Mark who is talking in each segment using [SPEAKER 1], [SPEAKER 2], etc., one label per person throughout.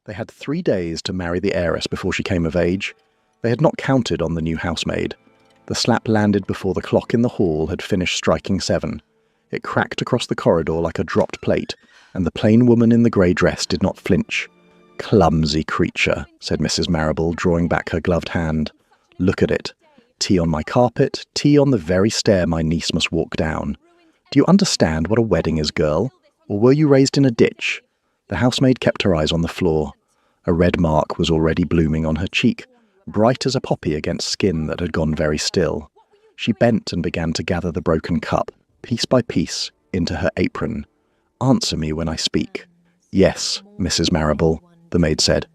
[SPEAKER 1] They had 3 days to marry the heiress before she came of age. They had not counted on the new housemaid. The slap landed before the clock in the hall had finished striking 7. It cracked across the corridor like a dropped plate, and the plain woman in the grey dress did not flinch. "Clumsy creature," said Mrs. Marrable, drawing back her gloved hand. "Look at it. Tea on my carpet, tea on the very stair my niece must walk down. Do you understand what a wedding is, girl? Or were you raised in a ditch?" The housemaid kept her eyes on the floor. A red mark was already blooming on her cheek, bright as a poppy against skin that had gone very still. She bent and began to gather the broken cup, piece by piece, into her apron. "Answer me when I speak." "Yes, Mrs. Marrable," the maid said.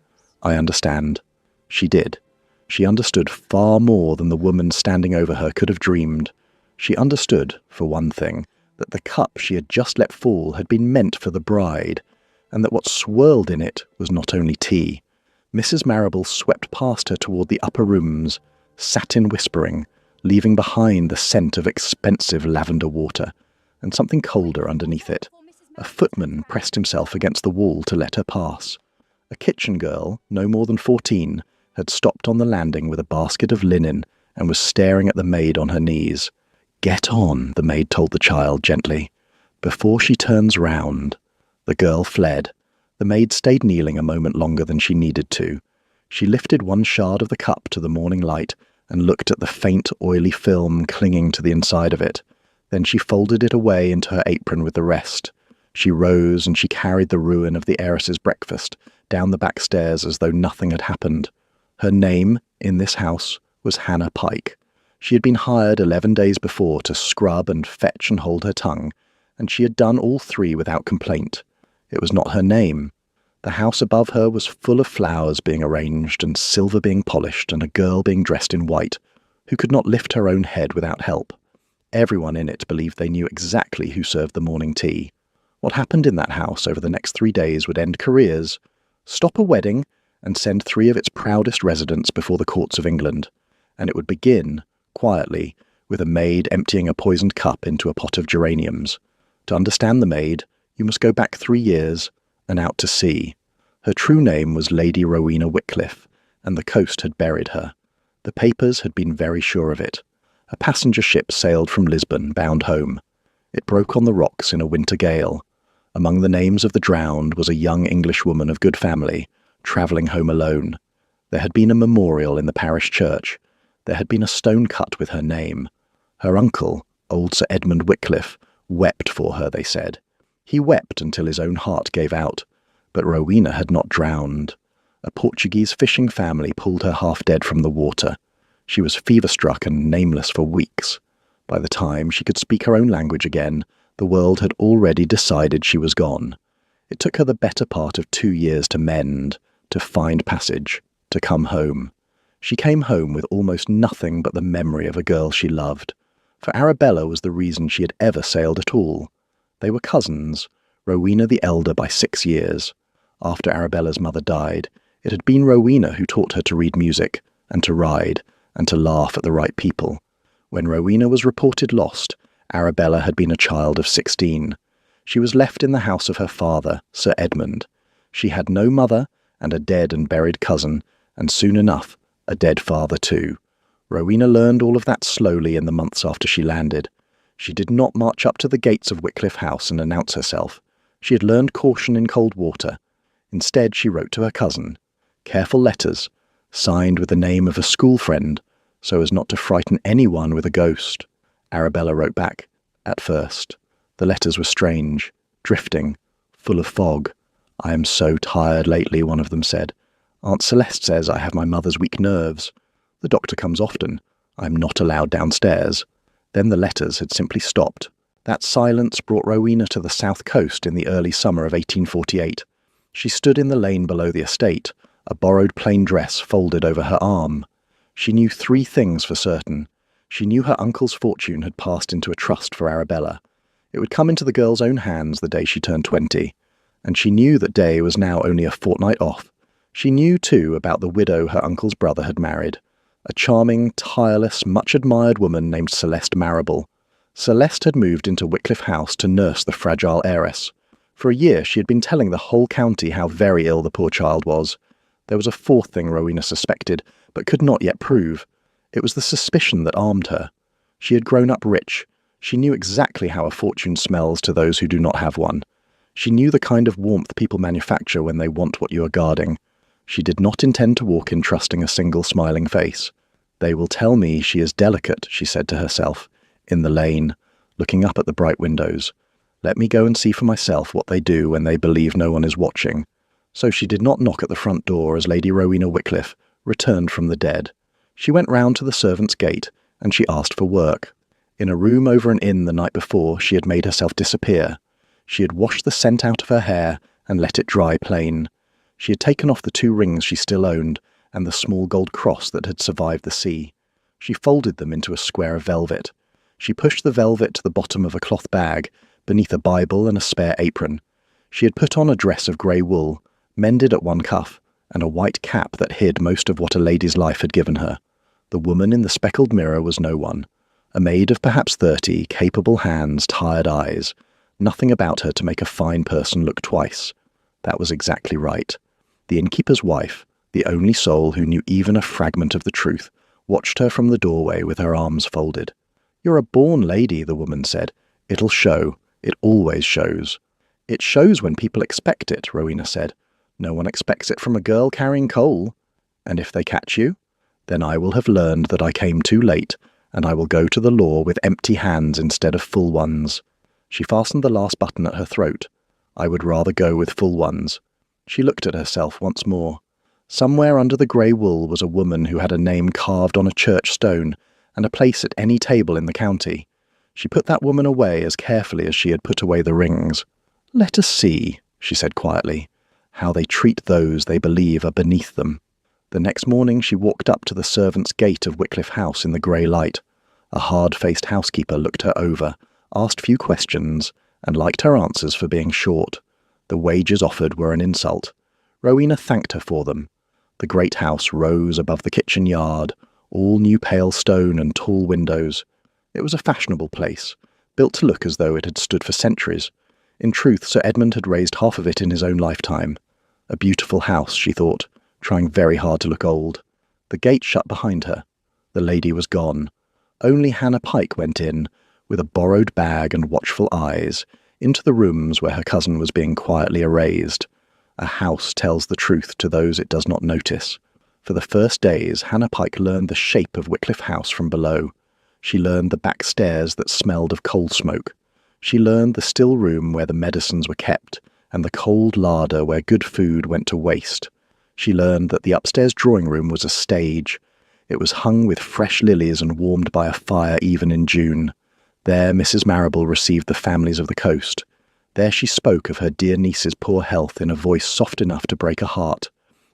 [SPEAKER 1] "I understand." She did. She understood far more than the woman standing over her could have dreamed. She understood, for one thing, that the cup she had just let fall had been meant for the bride, and that what swirled in it was not only tea. Mrs. Marrable swept past her toward the upper rooms, satin whispering, leaving behind the scent of expensive lavender water, and something colder underneath it. A footman pressed himself against the wall to let her pass. A kitchen girl, no more than 14, had stopped on the landing with a basket of linen and was staring at the maid on her knees. "Get on," the maid told the child gently, "before she turns round." The girl fled. The maid stayed kneeling a moment longer than she needed to. She lifted one shard of the cup to the morning light and looked at the faint, oily film clinging to the inside of it. Then she folded it away into her apron with the rest. She rose and she carried the ruin of the heiress's breakfast down the back stairs as though nothing had happened. Her name, in this house, was Hannah Pike. She had been hired 11 days before to scrub and fetch and hold her tongue, and she had done all 3 without complaint. It was not her name. The house above her was full of flowers being arranged and silver being polished and a girl being dressed in white, who could not lift her own head without help. Everyone in it believed they knew exactly who served the morning tea. What happened in that house over the next 3 days would end careers, stop a wedding, and send 3 of its proudest residents before the courts of England. And it would begin, quietly, with a maid emptying a poisoned cup into a pot of geraniums. To understand the maid, you must go back 3 years and out to sea. Her true name was Lady Rowena Wycliffe, and the coast had buried her. The papers had been very sure of it. A passenger ship sailed from Lisbon, bound home. It broke on the rocks in a winter gale. Among the names of the drowned was a young Englishwoman of good family, travelling home alone. There had been a memorial in the parish church. There had been a stone cut with her name. Her uncle, old Sir Edmund Wycliffe, wept for her, they said. He wept until his own heart gave out. But Rowena had not drowned. A Portuguese fishing family pulled her half dead from the water. She was fever-struck and nameless for weeks. By the time she could speak her own language again, the world had already decided she was gone. It took her the better part of 2 years to mend, to find passage, to come home. She came home with almost nothing but the memory of a girl she loved. For Arabella was the reason she had ever sailed at all. They were cousins, Rowena the elder by 6 years. After Arabella's mother died, it had been Rowena who taught her to read music, and to ride, and to laugh at the right people. When Rowena was reported lost, Arabella had been a child of 16. She was left in the house of her father, Sir Edmund. She had no mother, and a dead and buried cousin, and soon enough, a dead father too. Rowena learned all of that slowly in the months after she landed. She did not march up to the gates of Wycliffe House and announce herself. She had learned caution in cold water. Instead, she wrote to her cousin. Careful letters, signed with the name of a school friend, so as not to frighten anyone with a ghost. Arabella wrote back, at first. The letters were strange, drifting, full of fog. "I am so tired lately," one of them said. "Aunt Celeste says I have my mother's weak nerves. The doctor comes often. I am not allowed downstairs." Then the letters had simply stopped. That silence brought Rowena to the south coast in the early summer of 1848. She stood in the lane below the estate, a borrowed plain dress folded over her arm. She knew 3 things for certain. She knew her uncle's fortune had passed into a trust for Arabella. It would come into the girl's own hands the day she turned 20. And she knew that Day was now only a fortnight off. She knew, too, about the widow her uncle's brother had married. A charming, tireless, much-admired woman named Celeste Marrable. Celeste had moved into Wycliffe House to nurse the fragile heiress. For a year she had been telling the whole county how very ill the poor child was. There was a fourth thing Rowena suspected, but could not yet prove. It was the suspicion that armed her. She had grown up rich. She knew exactly how a fortune smells to those who do not have one. She knew the kind of warmth people manufacture when they want what you are guarding. She did not intend to walk in trusting a single smiling face. "They will tell me she is delicate," she said to herself, in the lane, looking up at the bright windows. "Let me go and see for myself what they do when they believe no one is watching." So she did not knock at the front door as Lady Rowena Wycliffe returned from the dead. She went round to the servants' gate, and she asked for work. In a room over an inn the night before, she had made herself disappear. She had washed the scent out of her hair and let it dry plain. She had taken off the 2 rings she still owned and the small gold cross that had survived the sea. She folded them into a square of velvet. She pushed the velvet to the bottom of a cloth bag, beneath a Bible and a spare apron. She had put on a dress of grey wool, mended at one cuff, and a white cap that hid most of what a lady's life had given her. The woman in the speckled mirror was no one. A maid of perhaps 30, capable hands, tired eyes. Nothing about her to make a fine person look twice. That was exactly right. The innkeeper's wife, the only soul who knew even a fragment of the truth, watched her from the doorway with her arms folded. "You're a born lady," the woman said. "It'll show. It always shows." "It shows when people expect it," Rowena said. "No one expects it from a girl carrying coal. And if they catch you? Then I will have learned that I came too late, and I will go to the law with empty hands instead of full ones." She fastened the last button at her throat. "I would rather go with full ones." She looked at herself once more. Somewhere under the grey wool was a woman who had a name carved on a church stone and a place at any table in the county. She put that woman away as carefully as she had put away the rings. "Let us see," she said quietly, "how they treat those they believe are beneath them." The next morning she walked up to the servants' gate of Wycliffe House in the grey light. A hard-faced housekeeper looked her over, asked few questions, and liked her answers for being short. The wages offered were an insult. Rowena thanked her for them. The great house rose above the kitchen yard, all new pale stone and tall windows. It was a fashionable place, built to look as though it had stood for centuries. In truth, Sir Edmund had raised half of it in his own lifetime. A beautiful house, she thought, trying very hard to look old. The gate shut behind her. The lady was gone. Only Hannah Pike went in, with a borrowed bag and watchful eyes, into the rooms where her cousin was being quietly erased. A house tells the truth to those it does not notice. For the first days, Hannah Pike learned the shape of Wycliffe House from below. She learned the back stairs that smelled of coal smoke. She learned the still room where the medicines were kept, and the cold larder where good food went to waste. She learned that the upstairs drawing room was a stage. It was hung with fresh lilies and warmed by a fire even in June. There Mrs. Marrable received the families of the coast. There she spoke of her dear niece's poor health in a voice soft enough to break a heart.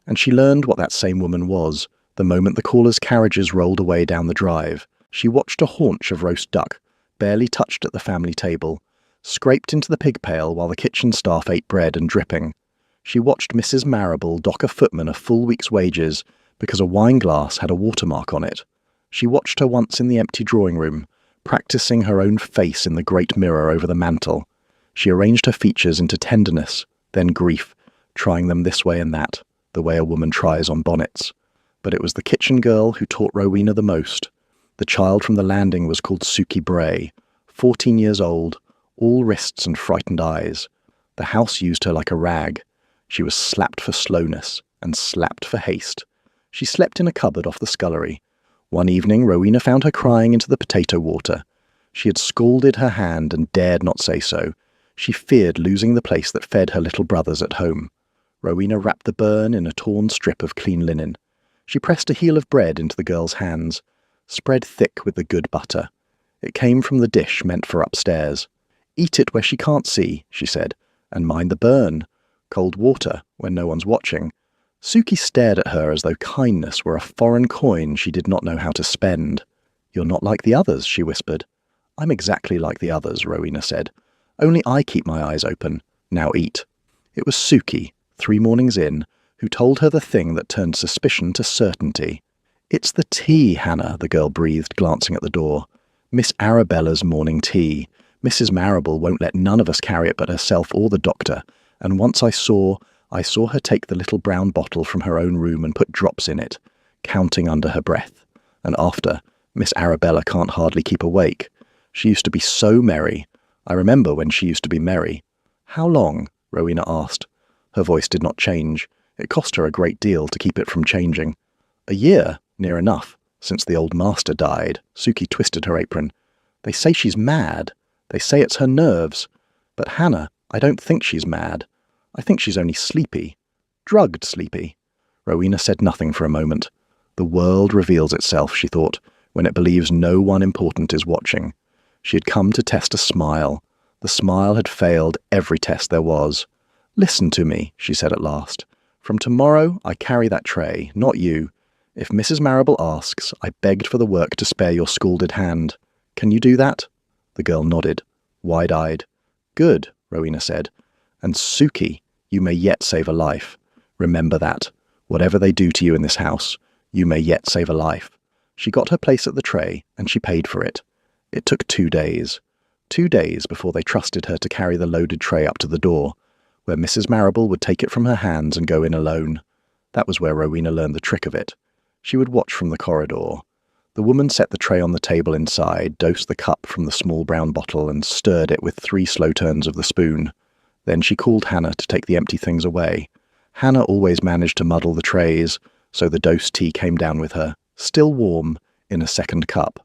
[SPEAKER 1] And she learned what that same woman was, the moment the callers' carriages rolled away down the drive. She watched a haunch of roast duck, barely touched at the family table, scraped into the pig pail while the kitchen staff ate bread and dripping. She watched Mrs. Marrable dock a footman a full week's wages because a wine glass had a watermark on it. She watched her once in the empty drawing-room, practising her own face in the great mirror over the mantel. She arranged her features into tenderness, then grief, trying them this way and that, the way a woman tries on bonnets. But it was the kitchen girl who taught Rowena the most. The child from the landing was called Suki Bray, 14 years old, all wrists and frightened eyes. The house used her like a rag. She was slapped for slowness and slapped for haste. She slept in a cupboard off the scullery. One evening Rowena found her crying into the potato water. She had scalded her hand and dared not say so. She feared losing the place that fed her little brothers at home. Rowena wrapped the burn in a torn strip of clean linen. She pressed a heel of bread into the girl's hands. Spread thick with the good butter. It came from the dish meant for upstairs. "Eat it where she can't see," she said, "and mind the burn. Cold water, when no one's watching." Suki stared at her as though kindness were a foreign coin she did not know how to spend. "You're not like the others," she whispered. "I'm exactly like the others," Rowena said. "Only I keep my eyes open. Now eat." It was Suki, 3 mornings in, who told her the thing that turned suspicion to certainty. "It's the tea, Hannah," the girl breathed, glancing at the door. "Miss Arabella's morning tea. Mrs. Marrable won't let none of us carry it but herself or the doctor, and once I saw her take the little brown bottle from her own room and put drops in it, counting under her breath. And after, Miss Arabella can't hardly keep awake. She used to be so merry. I remember when she used to be merry. How long? Rowena asked. Her voice did not change. It cost her a great deal to keep it from changing. A year, near enough, since the old master died. Suki twisted her apron. They say she's mad. They say it's her nerves. But Hannah, I don't think she's mad. I think she's only sleepy. Drugged sleepy. Rowena said nothing for a moment. The world reveals itself, she thought, when it believes no one important is watching. She had come to test a smile. The smile had failed every test there was. Listen to me, she said at last. From tomorrow I carry that tray, not you. If Mrs. Marrable asks, I begged for the work to spare your scalded hand. Can you do that? The girl nodded, wide-eyed. Good, Rowena said. And Suki, you may yet save a life. Remember that. Whatever they do to you in this house, you may yet save a life. She got her place at the tray, and she paid for it. It took 2 days. 2 days before they trusted her to carry the loaded tray up to the door, where Mrs. Marrable would take it from her hands and go in alone. That was where Rowena learned the trick of it. She would watch from the corridor. The woman set the tray on the table inside, dosed the cup from the small brown bottle, and stirred it with 3 slow turns of the spoon. Then she called Hannah to take the empty things away. Hannah always managed to muddle the trays, so the dosed tea came down with her, still warm, in a second cup.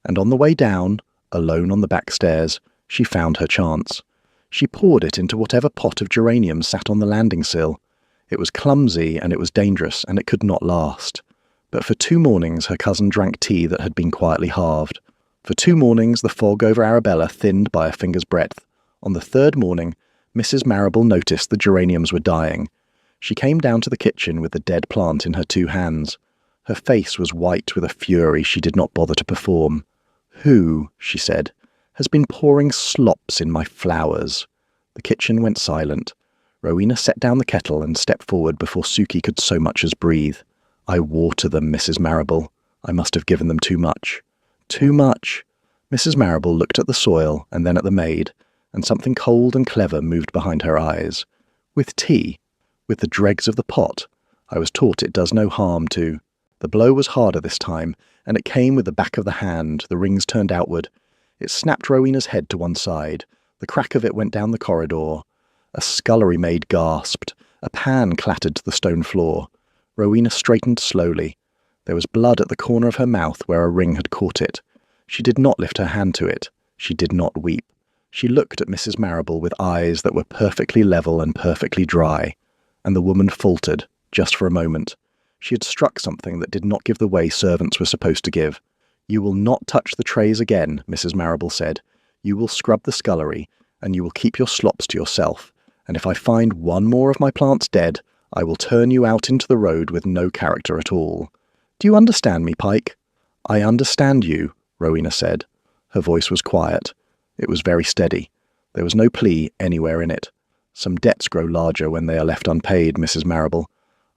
[SPEAKER 1] And on the way down, alone on the back stairs, she found her chance. She poured it into whatever pot of geraniums sat on the landing sill. It was clumsy, and it was dangerous, and it could not last. But for 2 mornings her cousin drank tea that had been quietly halved. For 2 mornings the fog over Arabella thinned by a finger's breadth. On the 3rd morning, Mrs. Marrable noticed the geraniums were dying. She came down to the kitchen with the dead plant in her 2 hands. Her face was white with a fury she did not bother to perform. Who, she said, has been pouring slops in my flowers? The kitchen went silent. Rowena set down the kettle and stepped forward before Suki could so much as breathe. I water them, Mrs. Marrable. I must have given them too much. Too much. Mrs. Marrable looked at the soil and then at the maid, and something cold and clever moved behind her eyes. With tea? With the dregs of the pot? I was taught it does no harm to... The blow was harder this time, and it came with the back of the hand, the rings turned outward. It snapped Rowena's head to one side. The crack of it went down the corridor. A scullery maid gasped. A pan clattered to the stone floor. Rowena straightened slowly. There was blood at the corner of her mouth where a ring had caught it. She did not lift her hand to it. She did not weep. She looked at Mrs. Marrable with eyes that were perfectly level and perfectly dry, and the woman faltered, just for a moment. She had struck something that did not give the way servants were supposed to give. You will not touch the trays again, Mrs. Marrable said. You will scrub the scullery, and you will keep your slops to yourself, and if I find one more of my plants dead, I will turn you out into the road with no character at all. Do you understand me, Pike? I understand you, Rowena said. Her voice was quiet. It was very steady. There was no plea anywhere in it. Some debts grow larger when they are left unpaid, Mrs. Marrable.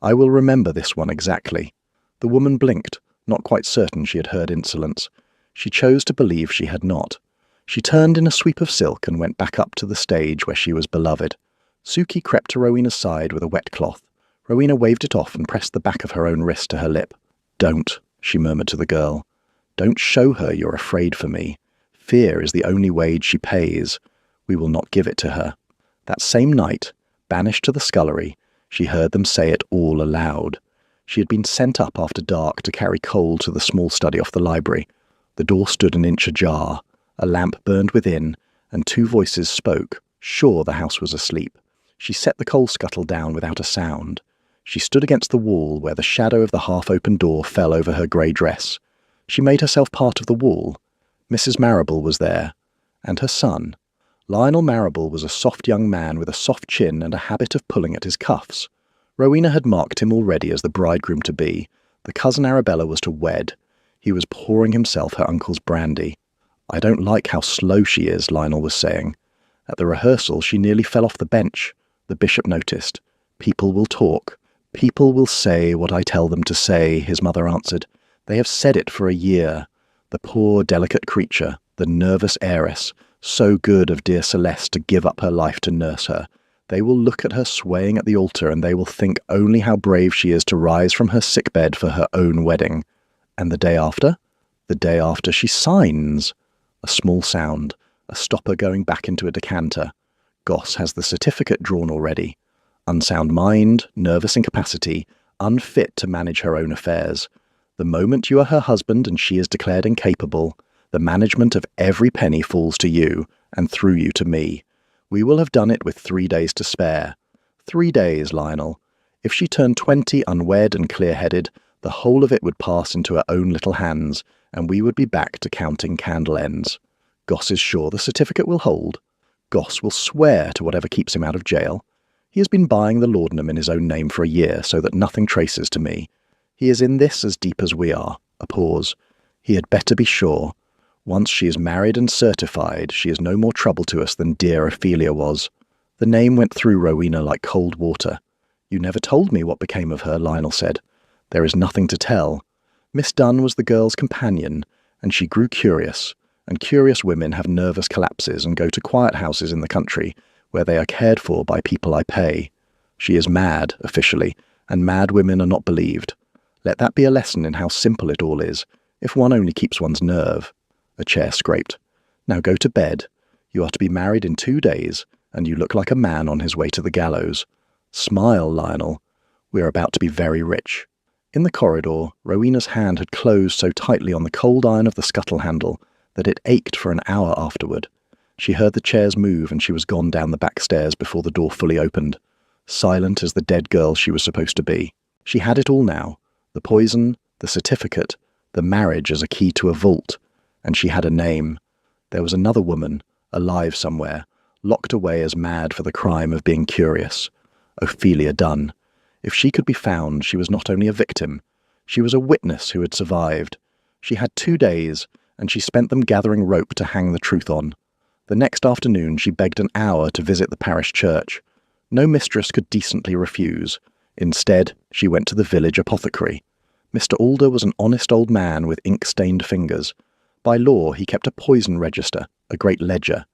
[SPEAKER 1] I will remember this one exactly. The woman blinked, not quite certain she had heard insolence. She chose to believe she had not. She turned in a sweep of silk and went back up to the stage where she was beloved. Suki crept to Rowena's side with a wet cloth. Rowena waved it off and pressed the back of her own wrist to her lip. Don't, she murmured to the girl. Don't show her you're afraid for me. Fear is the only wage she pays. We will not give it to her. That same night, banished to the scullery, she heard them say it all aloud. She had been sent up after dark to carry coal to the small study off the library. The door stood an inch ajar. A lamp burned within, and 2 voices spoke, sure the house was asleep. She set the coal scuttle down without a sound. She stood against the wall where the shadow of the half-open door fell over her grey dress. She made herself part of the wall. Mrs. Marrable was there, and her son. Lionel Marrable was a soft young man with a soft chin and a habit of pulling at his cuffs. Rowena had marked him already as the bridegroom-to-be. The cousin Arabella was to wed. He was pouring himself her uncle's brandy. I don't like how slow she is, Lionel was saying. At the rehearsal she nearly fell off the bench. The bishop noticed. People will talk. People will say what I tell them to say, his mother answered. They have said it for a year. The poor, delicate creature, the nervous heiress, So good of dear Celeste to give up her life to nurse her. They will look at her swaying at the altar, and they will think only how brave she is to rise from her sickbed for her own wedding. And the day after? The day after she signs. A small sound, a stopper going back into a decanter. Goss has the certificate drawn already. Unsound mind, nervous incapacity, unfit to manage her own affairs. The moment you are her husband and she is declared incapable, the management of every penny falls to you, and through you to me. We will have done it with 3 days to spare. 3 days, Lionel. If she turned 20 unwed and clear-headed, the whole of it would pass into her own little hands, and we would be back to counting candle ends. Goss is sure the certificate will hold. Goss will swear to whatever keeps him out of jail. He has been buying the laudanum in his own name for a year, so that nothing traces to me. He is in this as deep as we are. A pause. He had better be sure. Once she is married and certified, she is no more trouble to us than dear Ophelia was. The name went through Rowena like cold water. You never told me what became of her, Lionel said. There is nothing to tell. Miss Dunn was the girl's companion, and she grew curious, and curious women have nervous collapses and go to quiet houses in the country, where they are cared for by people I pay. She is mad, officially, and mad women are not believed. Let that be a lesson in how simple it all is, if one only keeps one's nerve. A chair scraped. Now go to bed. You are to be married in 2 days, and you look like a man on his way to the gallows. Smile, Lionel. We are about to be very rich. In the corridor, Rowena's hand had closed so tightly on the cold iron of the scuttle handle that it ached for an hour afterward. She heard the chairs move, and she was gone down the back stairs before the door fully opened. Silent as the dead girl she was supposed to be. She had it all now. The poison, the certificate, the marriage as a key to a vault. And she had a name. There was another woman, alive somewhere, locked away as mad for the crime of being curious. Ophelia Dunn. If she could be found, she was not only a victim, she was a witness who had survived. She had 2 days, and she spent them gathering rope to hang the truth on. The next afternoon she begged an hour to visit the parish church. No mistress could decently refuse. Instead, she went to the village apothecary. Mr. Alder was an honest old man with ink-stained fingers. By law, he kept a poison register, a great ledger.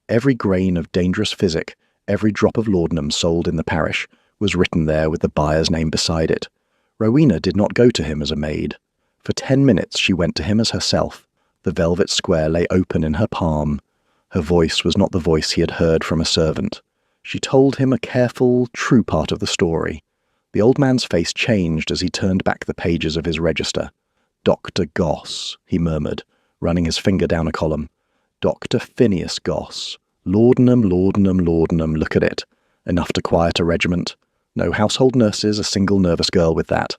[SPEAKER 1] Every grain of dangerous physic, every drop of laudanum sold in the parish, was written there with the buyer's name beside it. Rowena did not go to him as a maid. For 10 minutes she went to him as herself. The velvet square lay open in her palm. Her voice was not the voice he had heard from a servant. She told him a careful, true part of the story. The old man's face changed as he turned back the pages of his register. Dr. Goss, he murmured, running his finger down a column. Dr. Phineas Goss. Laudanum, laudanum, laudanum, look at it. Enough to quiet a regiment. No household nurses, a single nervous girl with that.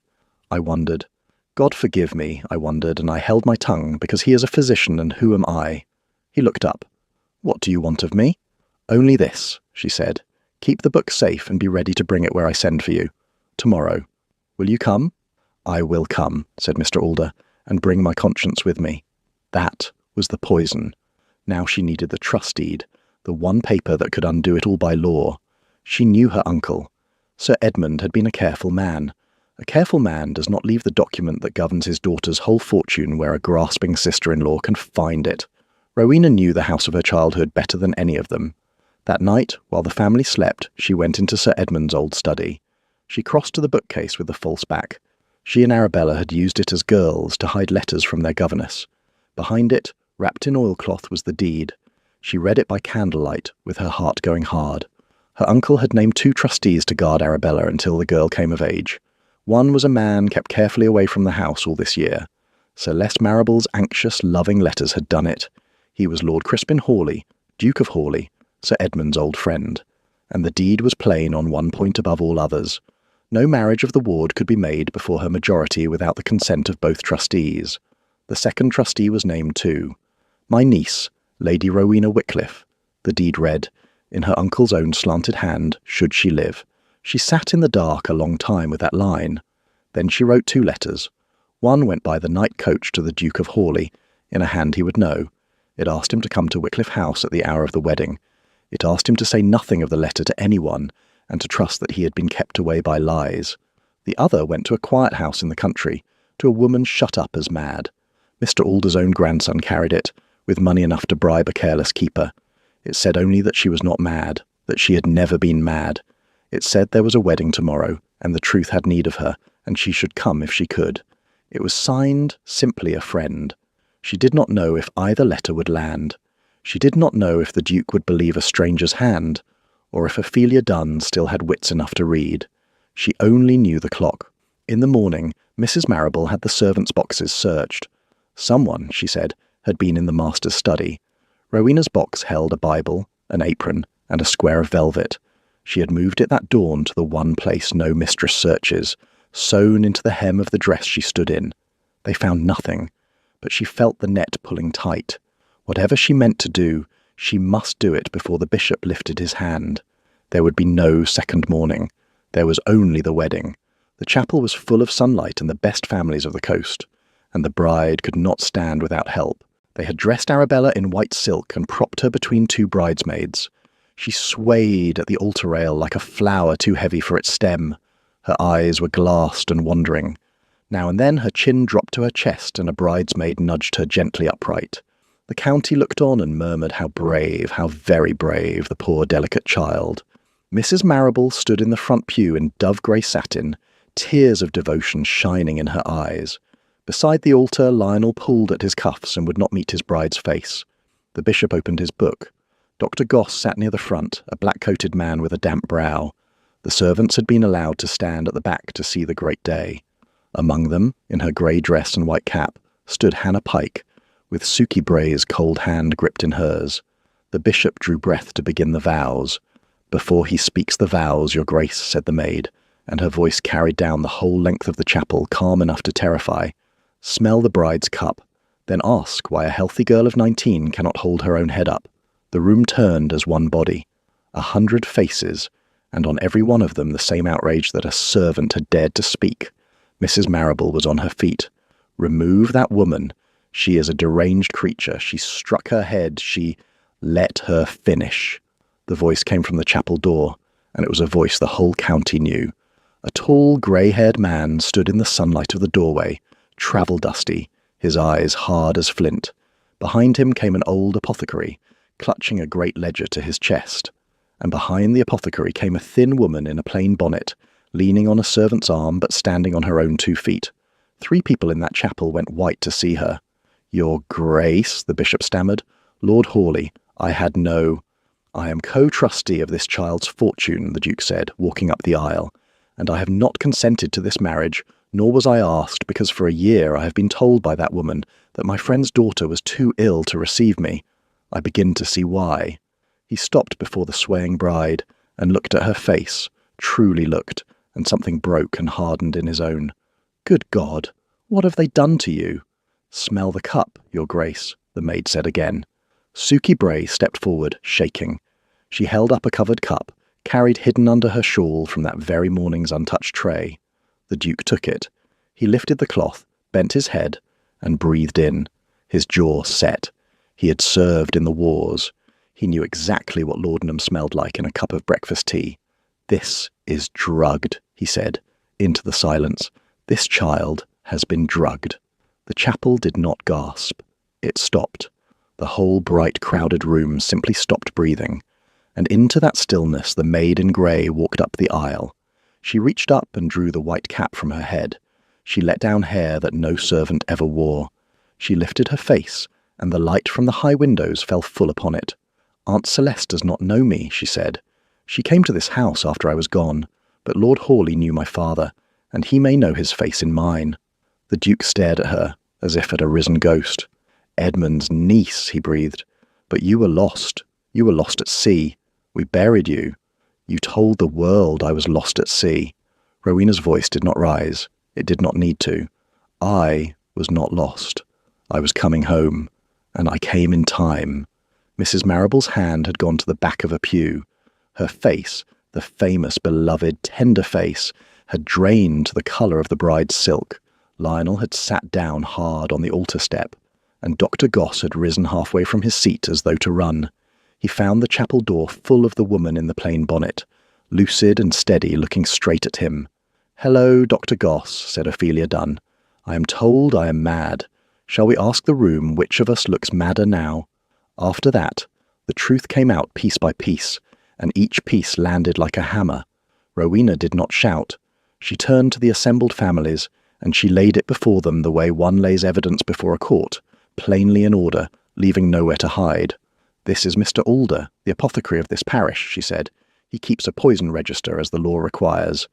[SPEAKER 1] I wondered. God forgive me, I wondered, and I held my tongue, because he is a physician, and who am I? He looked up. What do you want of me? Only this, she said. Keep the book safe and be ready to bring it where I send for you. Tomorrow. Will you come? I will come, said Mr. Alder, and bring my conscience with me. That was the poison. Now she needed the trust deed, the one paper that could undo it all by law. She knew her uncle. Sir Edmund had been a careful man. A careful man does not leave the document that governs his daughter's whole fortune where a grasping sister-in-law can find it. Rowena knew the house of her childhood better than any of them. That night, while the family slept, she went into Sir Edmund's old study. She crossed to the bookcase with the false back. She and Arabella had used it as girls to hide letters from their governess. Behind it, wrapped in oilcloth, was the deed. She read it by candlelight, with her heart going hard. Her uncle had named 2 trustees to guard Arabella until the girl came of age. One was a man kept carefully away from the house all this year. Celeste Marrable's anxious, loving letters had done it. He was Lord Crispin Hawley, Duke of Hawley, Sir Edmund's old friend. And the deed was plain on one point above all others. No marriage of the ward could be made before her majority without the consent of both trustees. The second trustee was named too. My niece, Lady Rowena Wycliffe. The deed read, in her uncle's own slanted hand, should she live. She sat in the dark a long time with that line. Then she wrote 2 letters. One went by the night coach to the Duke of Hawley, in a hand he would know. It asked him to come to Wycliffe House at the hour of the wedding. It asked him to say nothing of the letter to anyone, and to trust that he had been kept away by lies. The other went to a quiet house in the country, to a woman shut up as mad. Mr. Alder's own grandson carried it, with money enough to bribe a careless keeper. It said only that she was not mad, that she had never been mad. It said there was a wedding tomorrow, and the truth had need of her, and she should come if she could. It was signed simply a friend. She did not know if either letter would land. She did not know if the Duke would believe a stranger's hand, or if Ophelia Dunn still had wits enough to read. She only knew the clock. In the morning, Mrs. Marrable had the servants' boxes searched. Someone, she said, had been in the master's study. Rowena's box held a Bible, an apron, and a square of velvet. She had moved it that dawn to the one place no mistress searches, sewn into the hem of the dress she stood in. They found nothing, but she felt the net pulling tight. Whatever she meant to do, she must do it before the bishop lifted his hand. There would be no second morning. There was only the wedding. The chapel was full of sunlight and the best families of the coast, and the bride could not stand without help. They had dressed Arabella in white silk and propped her between two bridesmaids. She swayed at the altar rail like a flower too heavy for its stem. Her eyes were glassed and wandering. Now and then her chin dropped to her chest and a bridesmaid nudged her gently upright. The county looked on and murmured how brave, how very brave, the poor delicate child. Mrs. Marrable stood in the front pew in dove-grey satin, tears of devotion shining in her eyes. Beside the altar, Lionel pulled at his cuffs and would not meet his bride's face. The bishop opened his book. Dr. Goss sat near the front, a black-coated man with a damp brow. The servants had been allowed to stand at the back to see the great day. Among them, in her grey dress and white cap, stood Hannah Pike, with Suki Bray's cold hand gripped in hers. The bishop drew breath to begin the vows. "Before he speaks the vows, your grace," said the maid, and her voice carried down the whole length of the chapel, calm enough to terrify. "Smell the bride's cup, then ask why a healthy girl of 19 cannot hold her own head up." The room turned as one body. 100 faces, and on every one of them the same outrage that a servant had dared to speak. Mrs. Marrable was on her feet. "Remove that woman. She is a deranged creature. She struck her head. She—" "Let her finish." The voice came from the chapel door, and it was a voice the whole county knew. A tall, grey-haired man stood in the sunlight of the doorway, travel-dusty, his eyes hard as flint. Behind him came an old apothecary, clutching a great ledger to his chest. And behind the apothecary came a thin woman in a plain bonnet, leaning on a servant's arm but standing on her own 2 feet. 3 people in that chapel went white to see her. "Your Grace," the bishop stammered. "Lord Hawley, I had no—" "I am co-trustee of this child's fortune," the Duke said, walking up the aisle, "and I have not consented to this marriage, nor was I asked, because for a year I have been told by that woman that my friend's daughter was too ill to receive me. I begin to see why." He stopped before the swaying bride and looked at her face, truly looked, and something broke and hardened in his own. "Good God, what have they done to you?" "Smell the cup, your grace," the maid said again. Suki Bray stepped forward, shaking. She held up a covered cup, carried hidden under her shawl from that very morning's untouched tray. The Duke took it. He lifted the cloth, bent his head, and breathed in. His jaw set. He had served in the wars. He knew exactly what laudanum smelled like in a cup of breakfast tea. "This is drugged," he said, into the silence. "This child has been drugged." The chapel did not gasp. It stopped. The whole bright, crowded room simply stopped breathing. And into that stillness the maid in grey walked up the aisle. She reached up and drew the white cap from her head. She let down hair that no servant ever wore. She lifted her face, and the light from the high windows fell full upon it. "Aunt Celeste does not know me," she said. "She came to this house after I was gone, but Lord Hawley knew my father, and he may know his face in mine." The Duke stared at her, as if at a risen ghost. "Edmund's niece," he breathed. "But you were lost. You were lost at sea. We buried you. You told the world I was lost at sea." Rowena's voice did not rise. It did not need to. "I was not lost. I was coming home, and I came in time." Mrs. Marrable's hand had gone to the back of a pew. Her face, the famous, beloved, tender face, had drained to the colour of the bride's silk. Lionel had sat down hard on the altar step, and Dr. Goss had risen halfway from his seat as though to run. He found the chapel door full of the woman in the plain bonnet, lucid and steady, looking straight at him. "Hello, Dr. Goss," said Ophelia Dunn. "I am told I am mad. Shall we ask the room which of us looks madder now?" After that, The truth came out piece by piece, and each piece landed like a hammer. Rowena did not shout. She turned to the assembled families, and she laid it before them the way one lays evidence before a court, plainly in order, leaving nowhere to hide. "This is Mr. Alder, the apothecary of this parish," she said. "He keeps a poison register as the law requires.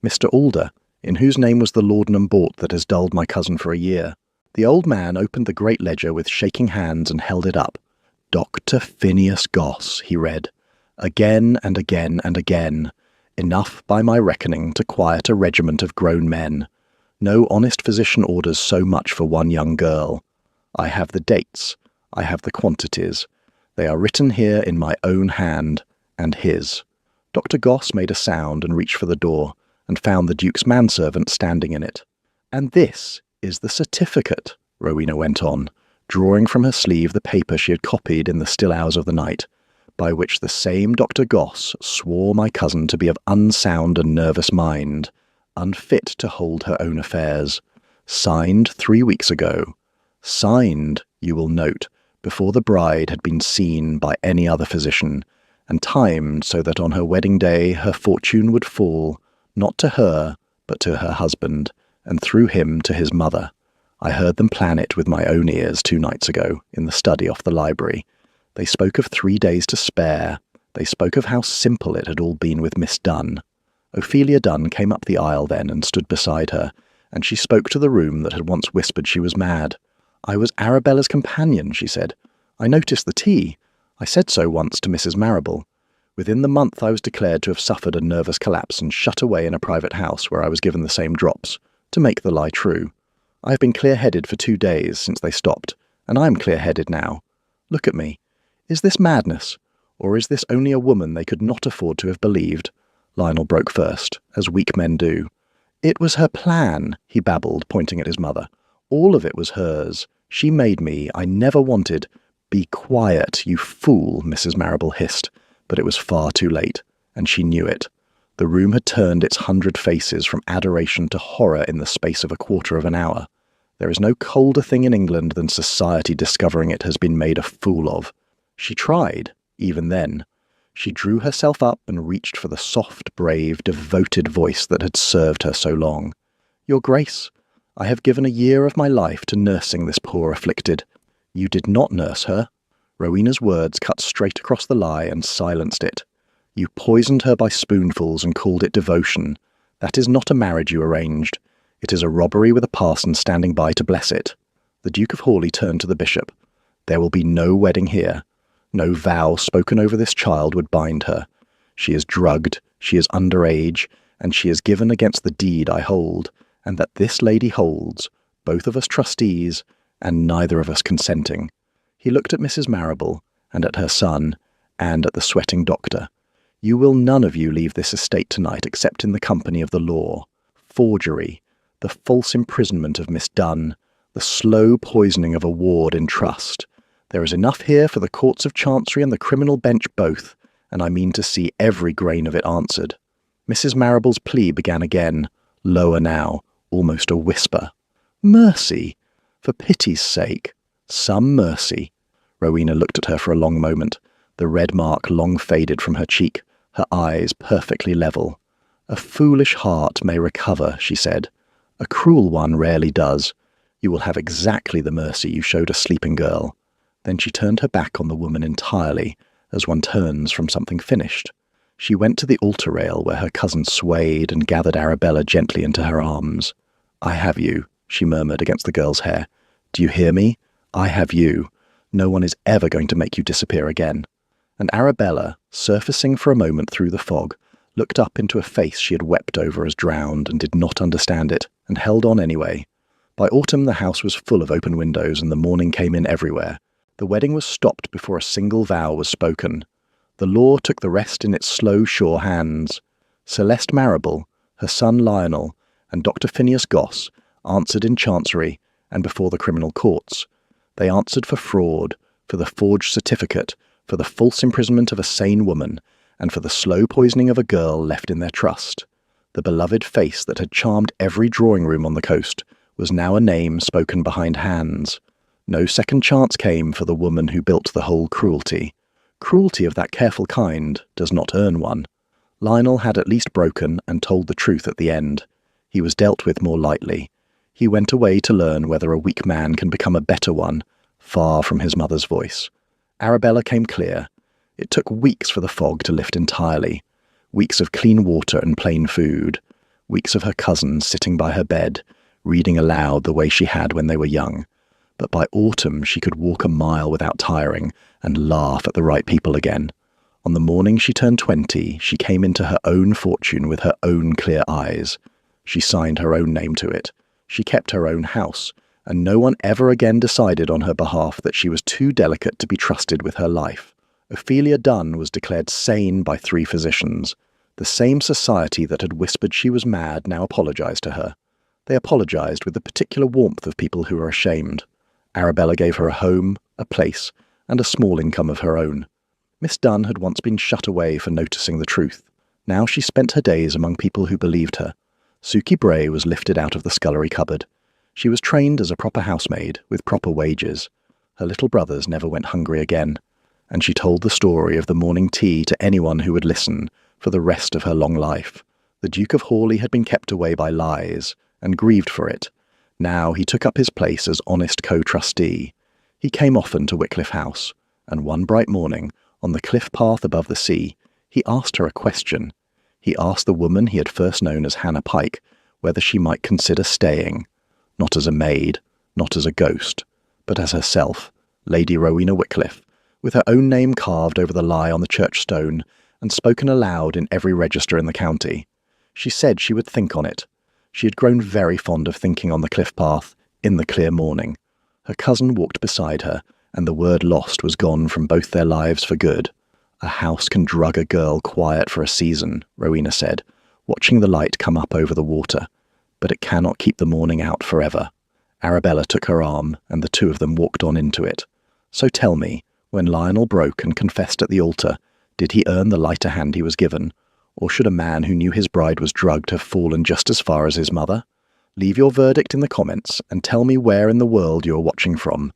[SPEAKER 1] Mr. Alder, in whose name was the laudanum bought that has dulled my cousin for a year?" The old man opened the great ledger with shaking hands and held it up. "Dr. Phineas Goss," he read. "Again and again and again. Enough, by my reckoning, to quiet a regiment of grown men. No honest physician orders so much for one young girl. I have the dates. I have the quantities. They are written here in my own hand, and his." Dr. Goss made a sound and reached for the door, and found the Duke's manservant standing in it. "And this is the certificate," Rowena went on, drawing from her sleeve the paper she had copied in the still hours of the night, "by which the same Dr. Goss swore my cousin to be of unsound and nervous mind, unfit to hold her own affairs. Signed 3 weeks ago. Signed, you will note, before the bride had been seen by any other physician, and timed so that on her wedding day her fortune would fall, not to her, but to her husband, and through him to his mother. I heard them plan it with my own ears 2 nights ago, in the study off the library. They spoke of 3 days to spare. They spoke of how simple it had all been with Miss Dunn. Ophelia Dunn came up the aisle then and stood beside her, and she spoke to the room that had once whispered she was mad. I was Arabella's companion, she said. I noticed the tea. I said so once to Mrs. Marrable. Within the month I was declared to have suffered a nervous collapse and shut away in a private house where I was given the same drops, to make the lie true. I have been clear-headed for 2 days since they stopped, and I am clear-headed now. Look at me. Is this madness, or is this only a woman they could not afford to have believed? Lionel broke first, as weak men do. It was her plan, he babbled, pointing at his mother. All of it was hers. She made me. I never wanted. Be quiet, you fool, Mrs. Marrable hissed, but it was far too late, and she knew it. The room had turned its 100 faces from adoration to horror in the space of a quarter of an hour. There is no colder thing in England than society discovering it has been made a fool of. She tried, even then. She drew herself up and reached for the soft, brave, devoted voice that had served her so long. Your Grace, I have given a year of my life to nursing this poor afflicted. You did not nurse her. Rowena's words cut straight across the lie and silenced it. You poisoned her by spoonfuls and called it devotion. That is not a marriage you arranged. It is a robbery with a parson standing by to bless it. The Duke of Hawley turned to the bishop. There will be no wedding here. No vow spoken over this child would bind her. She is drugged, she is underage, and she is given against the deed I hold, and that this lady holds, both of us trustees, and neither of us consenting. He looked at Mrs. Marrable, and at her son, and at the sweating doctor. You will none of you leave this estate tonight except in the company of the law. Forgery, the false imprisonment of Miss Dunn, the slow poisoning of a ward in trust. There is enough here for the courts of chancery and the criminal bench both, and I mean to see every grain of it answered. Mrs. Marrable's plea began again, lower now, almost a whisper. Mercy! For pity's sake, some mercy. Rowena looked at her for a long moment, the red mark long faded from her cheek, her eyes perfectly level. A foolish heart may recover, she said. A cruel one rarely does. You will have exactly the mercy you showed a sleeping girl. Then she turned her back on the woman entirely, as one turns from something finished. She went to the altar rail where her cousin swayed and gathered Arabella gently into her arms. I have you, she murmured against the girl's hair. Do you hear me? I have you. No one is ever going to make you disappear again. And Arabella, surfacing for a moment through the fog, looked up into a face she had wept over as drowned and did not understand it, and held on anyway. By autumn the house was full of open windows and the morning came in everywhere. The wedding was stopped before a single vow was spoken. The law took the rest in its slow, sure hands. Celeste Marrable, her son Lionel, and Dr. Phineas Goss answered in chancery and before the criminal courts. They answered for fraud, for the forged certificate, for the false imprisonment of a sane woman, and for the slow poisoning of a girl left in their trust. The beloved face that had charmed every drawing-room on the coast was now a name spoken behind hands. No second chance came for the woman who built the whole cruelty. Cruelty of that careful kind does not earn one. Lionel had at least broken and told the truth at the end. He was dealt with more lightly. He went away to learn whether a weak man can become a better one, far from his mother's voice. Arabella came clear. It took weeks for the fog to lift entirely. Weeks of clean water and plain food. Weeks of her cousins sitting by her bed, reading aloud the way she had when they were young. But by autumn she could walk a mile without tiring and laugh at the right people again. On the morning she turned 20, she came into her own fortune with her own clear eyes. She signed her own name to it. She kept her own house, and no one ever again decided on her behalf that she was too delicate to be trusted with her life. Ophelia Dunn was declared sane by 3 physicians. The same society that had whispered she was mad now apologized to her. They apologized with the particular warmth of people who are ashamed. Arabella gave her a home, a place, and a small income of her own. Miss Dunn had once been shut away for noticing the truth. Now she spent her days among people who believed her. Suki Bray was lifted out of the scullery cupboard. She was trained as a proper housemaid, with proper wages. Her little brothers never went hungry again. And she told the story of the morning tea to anyone who would listen for the rest of her long life. The Duke of Hawley had been kept away by lies, and grieved for it. Now he took up his place as honest co-trustee. He came often to Wycliffe House, and one bright morning, on the cliff path above the sea, he asked her a question. He asked the woman he had first known as Hannah Pike whether she might consider staying, not as a maid, not as a ghost, but as herself, Lady Rowena Wycliffe, with her own name carved over the lie on the church stone and spoken aloud in every register in the county. She said she would think on it. She had grown very fond of thinking on the cliff path, in the clear morning. Her cousin walked beside her, and the word lost was gone from both their lives for good. A house can drug a girl quiet for a season, Rowena said, watching the light come up over the water, but it cannot keep the morning out forever. Arabella took her arm, and the 2 of them walked on into it. So tell me, when Lionel broke and confessed at the altar, did he earn the lighter hand he was given? Or should a man who knew his bride was drugged have fallen just as far as his mother? Leave your verdict in the comments and tell me where in the world you are watching from.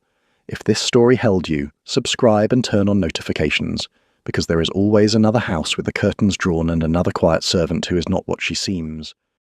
[SPEAKER 1] If this story held you, subscribe and turn on notifications, because there is always another house with the curtains drawn and another quiet servant who is not what she seems.